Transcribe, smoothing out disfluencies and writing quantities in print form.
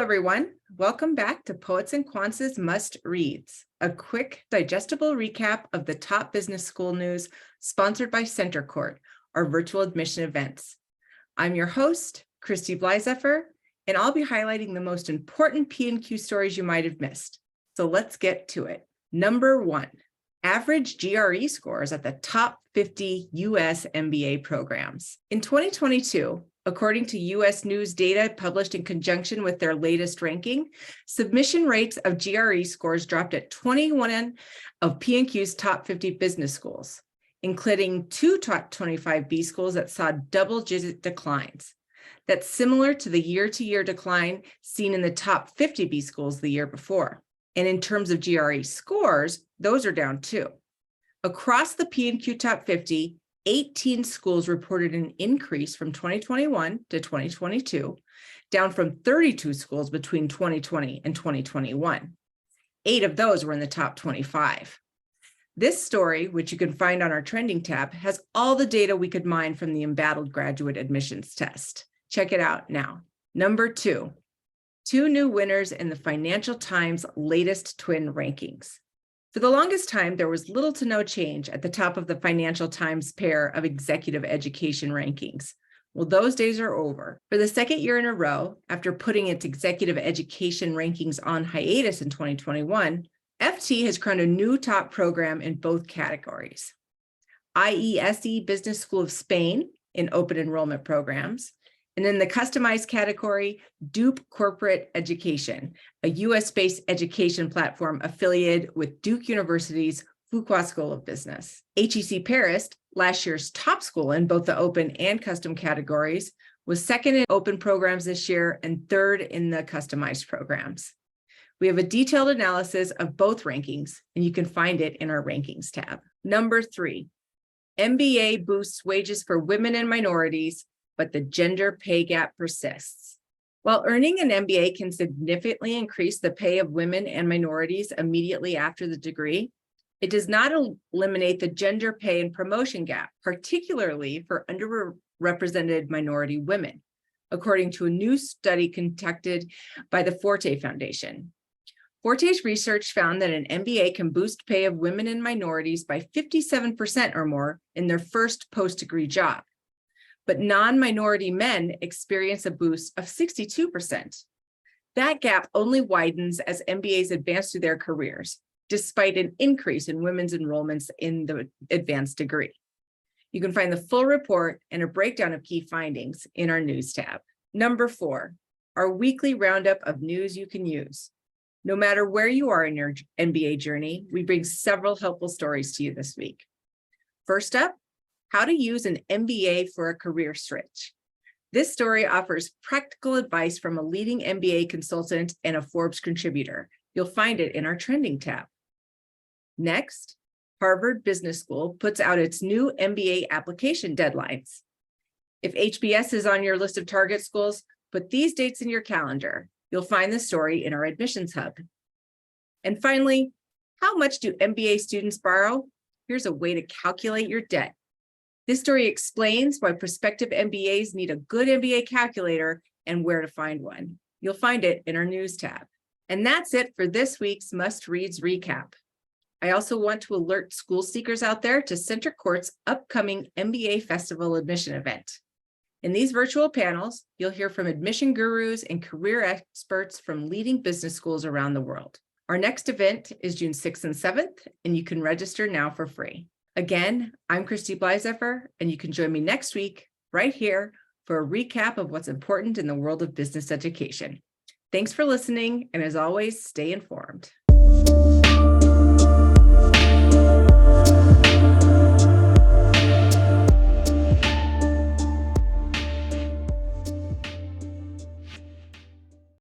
everyone. Welcome back to Poets and Quants' Must Reads, a quick, digestible recap of the top business school news sponsored by Center Court, our virtual admission events. I'm your host, Christy Blyzeffer, and I'll be highlighting the most important P&Q stories you might have missed. So let's get to it. Number 1, average GRE scores at the top 50 US MBA programs. In 2022, according to US News data published in conjunction with their latest ranking, submission rates of GRE scores dropped at 21 of P&Q's top 50 business schools, including 2 top 25 B schools that saw double-digit declines. That's similar to the year-to-year decline seen in the top 50 B schools the year before. And in terms of GRE scores, those are down too. Across the P&Q top 50, 18 schools reported an increase from 2021 to 2022, down from 32 schools between 2020 and 2021. 8 of those were in the top 25. This story, which you can find on our trending tab, has all the data we could mine from the embattled graduate admissions test. Check it out now. Number 2, 2 new winners in the Financial Times latest twin rankings. For the longest time, there was little to no change at the top of the Financial Times pair of executive education rankings. Well, those days are over. For the second year in a row, after putting its executive education rankings on hiatus in 2021, FT has crowned a new top program in both categories. IESE Business School of Spain in open enrollment programs, and in the customized category, Duke Corporate Education, a US-based education platform affiliated with Duke University's Fuqua School of Business. HEC Paris, last year's top school in both the open and custom categories, was second in open programs this year and third in the customized programs. We have a detailed analysis of both rankings, and you can find it in our rankings tab. Number 3, MBA boosts wages for women and minorities, but the gender pay gap persists. While earning an MBA can significantly increase the pay of women and minorities immediately after the degree, it does not eliminate the gender pay and promotion gap, particularly for underrepresented minority women, according to a new study conducted by the Forte Foundation. Forte's research found that an MBA can boost pay of women and minorities by 57% or more in their first post-degree job. But non-minority men experience a boost of 62%. That gap only widens as MBAs advance through their careers, despite an increase in women's enrollments in the advanced degree. You can find the full report and a breakdown of key findings in our news tab. Number 4, our weekly roundup of news you can use. No matter where you are in your MBA journey, we bring several helpful stories to you this week. First up, how to use an MBA for a career switch. This story offers practical advice from a leading MBA consultant and a Forbes contributor. You'll find it in our trending tab. Next, Harvard Business School puts out its new MBA application deadlines. If HBS is on your list of target schools, put these dates in your calendar. You'll find the story in our admissions hub. And finally, how much do MBA students borrow? Here's a way to calculate your debt. This story explains why prospective MBAs need a good MBA calculator and where to find one. You'll find it in our news tab. And that's it for this week's Must Reads recap. I also want to alert school seekers out there to Center Court's upcoming MBA Festival admission event. In these virtual panels, you'll hear from admission gurus and career experts from leading business schools around the world. Our next event is June 6th and 7th, and you can register now for free. Again, I'm Christy Blyzeffer, and you can join me next week right here for a recap of what's important in the world of business education. Thanks for listening, and as always, stay informed.